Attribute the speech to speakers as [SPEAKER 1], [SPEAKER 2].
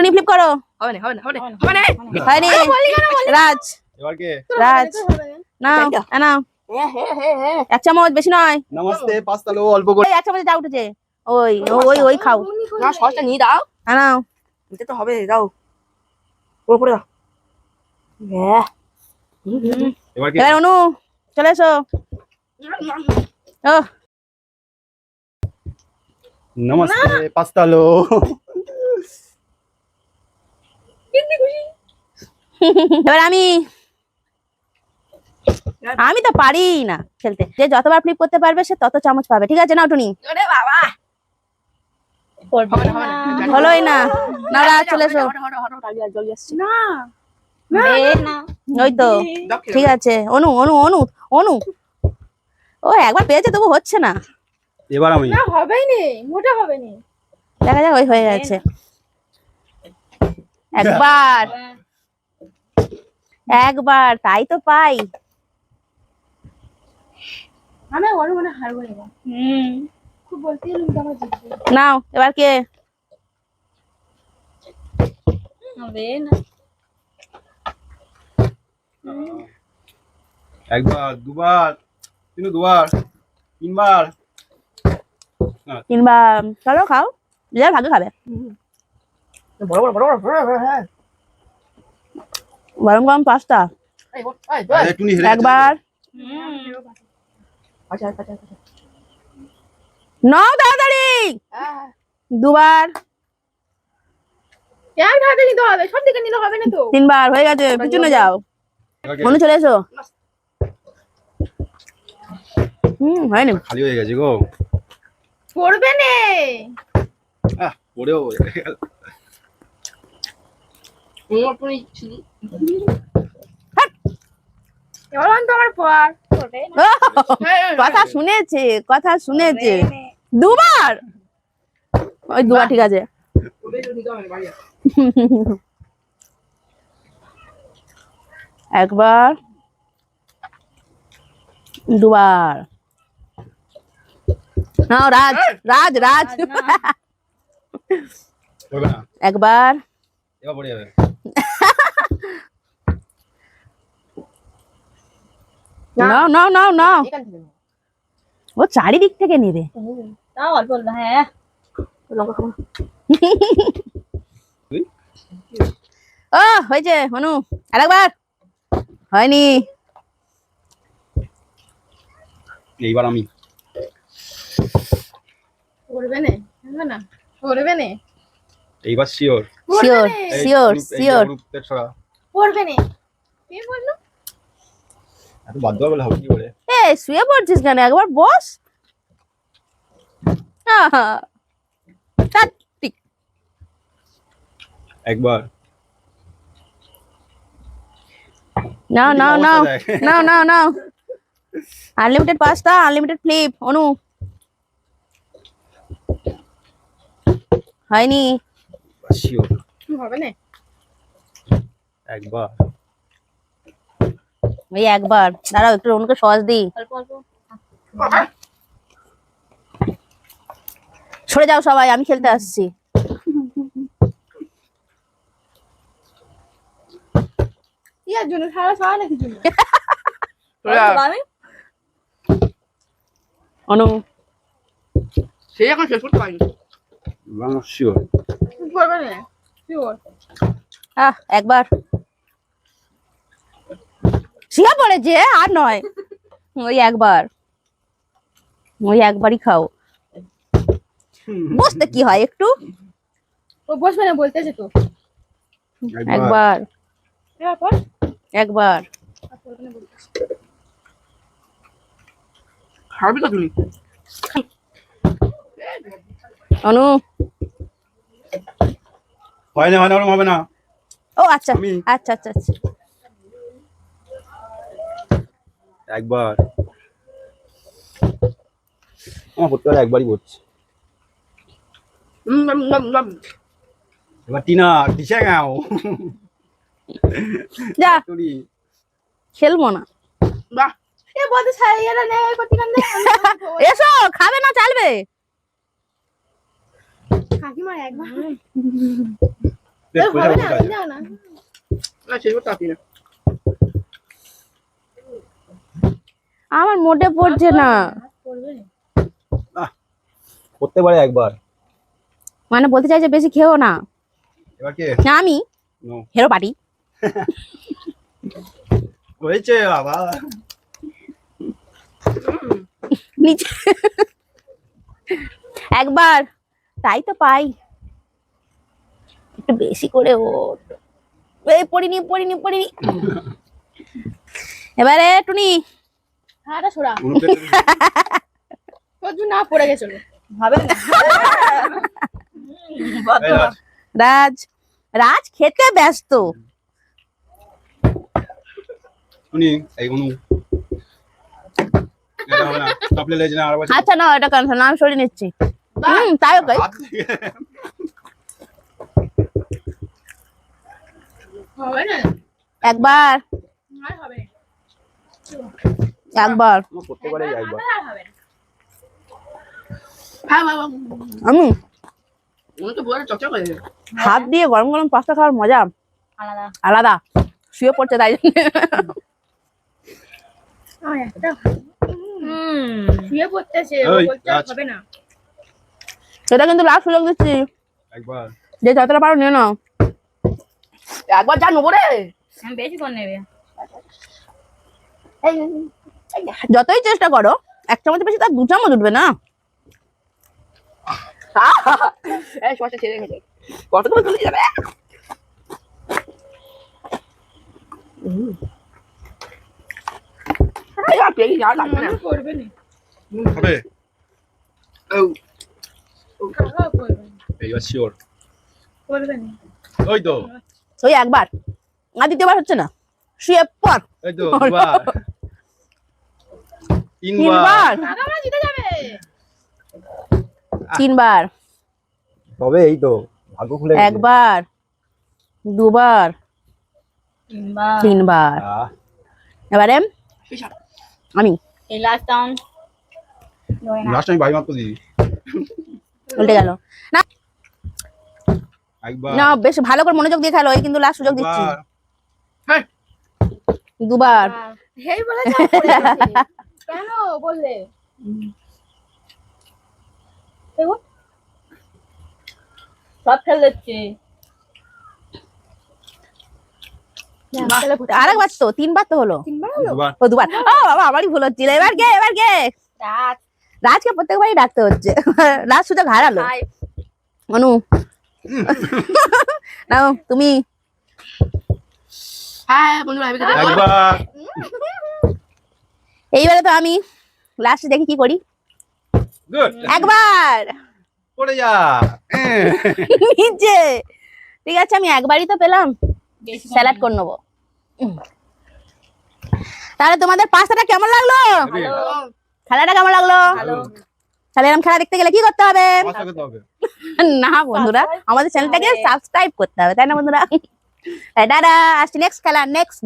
[SPEAKER 1] টুনি flip করো।
[SPEAKER 2] হবে না হবে না হবে না হবে না
[SPEAKER 1] হয়নি। রাজ
[SPEAKER 3] এবার কে?
[SPEAKER 1] রাজ নাও নাও এক চামচ, বেশি নয়।
[SPEAKER 3] নমস্তে, পাস্তা লো অল্প করে।
[SPEAKER 1] এক চামচ যা উঠেছে, ওই ওই ওই খাও।
[SPEAKER 2] না সসটা নিয়ে দাও
[SPEAKER 1] নাও
[SPEAKER 2] নিতে তো হবে দাও উপরে দাও হ্যাঁ
[SPEAKER 3] এবার কে?
[SPEAKER 1] এবার অনু চলে এসো। ও
[SPEAKER 3] নমস্তে, পাস্তা লো।
[SPEAKER 1] এবার আমি তো পারি না খেলতে। যে যতবার ফ্লিপ করতে পারবে সে তত চামচ পাবে, ঠিক আছে? নাও টুনি।
[SPEAKER 2] ওরে বাবা হবে না হবে না
[SPEAKER 1] হলোই না। না রাজ চলে এসো।
[SPEAKER 2] জল যাচ্ছে
[SPEAKER 4] না
[SPEAKER 1] ওই তো ঠিক আছে। অনু অনু অনু অনু ও একবার পেয়েছে তবু হচ্ছে না।
[SPEAKER 3] এবার আমি।
[SPEAKER 4] না হবেই নি, মোটা হবে নি।
[SPEAKER 1] দেখা যাক, ওই হয়ে গেছে। একবার একবার তাই তো পাই।
[SPEAKER 4] আমি ওর মনে হারবো এবার। খুব বলতে গেলে কিন্তু আমার জিতবে।
[SPEAKER 1] নাও এবার কে?
[SPEAKER 4] হবে না।
[SPEAKER 3] একবার, দুবার, দুবার, তিনবার।
[SPEAKER 1] তিনবার। চলো খাও, যার ভাগে খাবে।
[SPEAKER 2] বড় বড় বড় বড় হ্যাঁ
[SPEAKER 1] গরম গরম পাস্তা।
[SPEAKER 3] আরে টুনি হেরে গেছে।
[SPEAKER 1] একবার
[SPEAKER 2] আচ্ছা আচ্ছা আচ্ছা
[SPEAKER 1] নাও তাড়াতাড়ি। দুবার,
[SPEAKER 4] এক হাতে নিতে হবে, সব দিকে নিলে হবে না তো।
[SPEAKER 1] তিনবার হয়ে গেছে। পিছনে যাও।
[SPEAKER 3] এবার কে?
[SPEAKER 1] অনু চলে এসো। হয়নি।
[SPEAKER 3] খালি হয়ে গেছে গো।
[SPEAKER 4] পড়বে নে।
[SPEAKER 3] পড়েও
[SPEAKER 2] তুমি
[SPEAKER 4] এবার অন্ত আমার পর পড়বে না।
[SPEAKER 1] কথা শুনেছে, কথা শুনেছে। দুবার, ওই দুবার ঠিক আছে। একবার, দুবার। নাও রাজ রাজ রাজ।
[SPEAKER 3] পড়বে না।
[SPEAKER 1] একবার,
[SPEAKER 3] এবার পড়ে যাবে।
[SPEAKER 1] নাও নাও নাও নাও। ও চারিদিক থেকে নেবে।
[SPEAKER 4] তাও অল্প অল্প, হ্যাঁ।
[SPEAKER 2] লঙ্কা খাবো
[SPEAKER 1] ও হয়েছে অনু, আরেকবার। হয়নি।
[SPEAKER 3] এইবার আমি।
[SPEAKER 4] পড়বে নে, হবে না, পড়বে নে,
[SPEAKER 3] এইবার শিওর।
[SPEAKER 1] Sure sure sure.
[SPEAKER 4] পড়বে নে। কে বললো?
[SPEAKER 3] এত বাধ্য বলে হবে কি করে?
[SPEAKER 1] এ শুয়ে পড়ছিস কেন? একবার বস। আহা, ধ্যাৎ, ঠিক।
[SPEAKER 3] একবার।
[SPEAKER 1] নাও নাও নাও
[SPEAKER 3] অবস্থা দেখ।
[SPEAKER 1] নাও নাও নাও। Unlimited pasta, unlimited flip. অনু হয়নি।
[SPEAKER 3] শিওর।
[SPEAKER 4] হবে না।
[SPEAKER 3] একবার।
[SPEAKER 1] ওই একবার। দাঁড়াও একটু অনুকে সস দিই।
[SPEAKER 4] অল্প অল্প।
[SPEAKER 1] সরে যাও সবাই, আমি খেলতে আসছি।
[SPEAKER 4] ইয়ার জন্য সারা সারা নাকি জন্য?
[SPEAKER 1] অনু
[SPEAKER 2] সে এখন শেষ করতে পারিনি
[SPEAKER 3] শিওর।
[SPEAKER 4] পড়বে না। শিওর।
[SPEAKER 1] একবার। শিয়া পড়েছে আর নয়। ওই একবার, ওই একবারই খাও। বসতে কি হয় একটু।
[SPEAKER 4] ও বসবে না বলতেছে তো।
[SPEAKER 1] একবার
[SPEAKER 4] এবার পর।
[SPEAKER 1] একবার।
[SPEAKER 4] আর পড়বে না বলতেছে।
[SPEAKER 2] খাবি তো তুমি
[SPEAKER 1] অনু
[SPEAKER 3] হয় না, হয় না, ওরকম হবে না।
[SPEAKER 1] ও আচ্ছা
[SPEAKER 3] আমি-
[SPEAKER 1] আচ্ছা আচ্ছা আচ্ছা।
[SPEAKER 3] একবার। আমার প্রত্যেকবার একবারই পড়ছে। এবার টিনা দিশা গাও।
[SPEAKER 1] যা
[SPEAKER 3] টুনি।
[SPEAKER 1] খেলবো না।
[SPEAKER 2] বাহ
[SPEAKER 4] এ বলতে ছাই এরা নে করতে কান নে।
[SPEAKER 1] এসো, খাবে না চালবে।
[SPEAKER 4] কাকিমা একবার।
[SPEAKER 3] পেট পয়সা
[SPEAKER 4] হবে না
[SPEAKER 3] কোথায়?
[SPEAKER 4] যাও না
[SPEAKER 2] না শেষ করতে পারছি না।
[SPEAKER 1] আমার মোটে পড়ছে না।
[SPEAKER 4] করবে
[SPEAKER 3] করতে পারে একবার।
[SPEAKER 1] মানে বলতে চাইছে বেশি খেও না।
[SPEAKER 3] এবার কে?
[SPEAKER 1] না আমি
[SPEAKER 3] নো।
[SPEAKER 1] হেরো পাটি।
[SPEAKER 3] হয়েছে বাবা।
[SPEAKER 1] নিচে একবার তাই তো পাই, একটু বেশি করে ওঠ। এই পড়িনি পড়িনি পড়িনি। এবারে টুনি
[SPEAKER 4] হাঁটা ছোড়া
[SPEAKER 3] উনু পেটে-
[SPEAKER 4] তোর না পড়ে গেছিল
[SPEAKER 2] হবে না।
[SPEAKER 3] এই রাজ,
[SPEAKER 1] রাজ, রাজ খেতে ব্যস্ত।
[SPEAKER 3] উনি এই উনু। এটা হবে না, চাপলে লেজ না আর বছর।
[SPEAKER 1] আচ্ছা না এটা ক্যান্সেল, আমি সরিয়ে নিচ্ছি। তাই ওকে
[SPEAKER 3] হাত থেকে।
[SPEAKER 4] হবে না
[SPEAKER 1] একবার
[SPEAKER 4] আর হবে না
[SPEAKER 1] একবার
[SPEAKER 3] আমার করতে পারে একবার।
[SPEAKER 4] আর হবে না
[SPEAKER 2] হ্যাঁ বাবা,
[SPEAKER 1] আমি
[SPEAKER 2] উনি তো বলে চকচক করে দেবে।
[SPEAKER 1] হাত দিয়ে গরম গরম পাস্তা খাওয়ার মজা
[SPEAKER 4] আলাদা
[SPEAKER 1] আলাদা। শুয়ে পড়ছে তাই জন্য।
[SPEAKER 4] একটা শুয়ে পড়তেছে ও
[SPEAKER 3] ওই,
[SPEAKER 4] বলছে আর
[SPEAKER 3] আচ্ছা।
[SPEAKER 4] হবে না
[SPEAKER 1] সেটা কিন্তু লাস্ট সুযোগ দিচ্ছি,
[SPEAKER 3] একবার।
[SPEAKER 1] যে যতটা পারো নিয়ে নাও।
[SPEAKER 2] একবার যা নেবো রে।
[SPEAKER 4] আমি বেশি করে নেবে
[SPEAKER 1] যতই চেষ্টা করো এক চামচ বেশি তার 2 চামচ উঠবে না।
[SPEAKER 2] এই সমস্যা ছেড়ে গেছে। কত করে চলে যাবে? এই আর পেয়ে যাওয়া লাগবে না।
[SPEAKER 4] করবে না
[SPEAKER 3] হবে।
[SPEAKER 4] করবে না
[SPEAKER 3] এইবার শিওর।
[SPEAKER 4] করবে না
[SPEAKER 3] ওই তো,
[SPEAKER 1] ওই একবার, আর দ্বিতীয়বার হচ্ছে না। শুয়ে পড়।
[SPEAKER 3] এই তো দুবার। তিনবার।
[SPEAKER 1] 3বার
[SPEAKER 4] আমরা জিতে যাবে
[SPEAKER 1] 3বার
[SPEAKER 3] তবে এই তো ভাগ্য খুলে গেছে।
[SPEAKER 1] 1বার 2বার 3বার।
[SPEAKER 3] আহ,
[SPEAKER 1] এবারে আমি
[SPEAKER 4] এই লাস্ট ডাউন
[SPEAKER 3] লাস্ট আমি বাই মাত্র দিই।
[SPEAKER 1] উল্টে গেল। না
[SPEAKER 3] একবার।
[SPEAKER 1] না বেশ ভালো করে মনোযোগ দিয়ে খেলো, এই কিন্তু লাস্ট সুযোগ দিচ্ছি।
[SPEAKER 3] একবার।
[SPEAKER 1] 2বার
[SPEAKER 4] হেই বলে চাপ পড়ে গেছে। কেন বললে দেখো সব ফেল দিচ্ছে
[SPEAKER 1] আরেকবার তো 3বার তো হলো।
[SPEAKER 3] দুবার।
[SPEAKER 1] ও 2বার। ও বাবা আমারই ভুল হচ্ছিল। এবার কে এবার কে?
[SPEAKER 4] রাত
[SPEAKER 1] রাজকে প্রত্যেকবারই ডাকতে হচ্ছে। লাস্ট সুযোগ হারালো। অনু নাও তুমি।
[SPEAKER 2] হ্যাঁ বন্ধুরা আমি খেতে
[SPEAKER 3] একবার।
[SPEAKER 1] এইবারে তো আমি লাস্টে দেখি কি করি।
[SPEAKER 3] গুড।
[SPEAKER 1] একবার
[SPEAKER 3] পড়ে যা।
[SPEAKER 1] নিচে। ঠিক আছে আমি একবারই তো পেলাম,
[SPEAKER 4] বেশি
[SPEAKER 1] স্যালাড করে নেবো। তাহলে তোমাদের পাস্তাটা কেমন লাগলো? খেলাটা কেমন লাগলো?
[SPEAKER 3] ভালো।
[SPEAKER 1] তাহলে এরকম খেলা দেখতে গেলে কি করতে হবে?
[SPEAKER 3] পাস্তা খেতে হবে।
[SPEAKER 1] না বন্ধুরা, আমাদের চ্যানেলটাকে সাবস্ক্রাইব করতে হবে, তাই না বন্ধুরা? টাটা, আসছি নেক্সট খেলা নেক্সট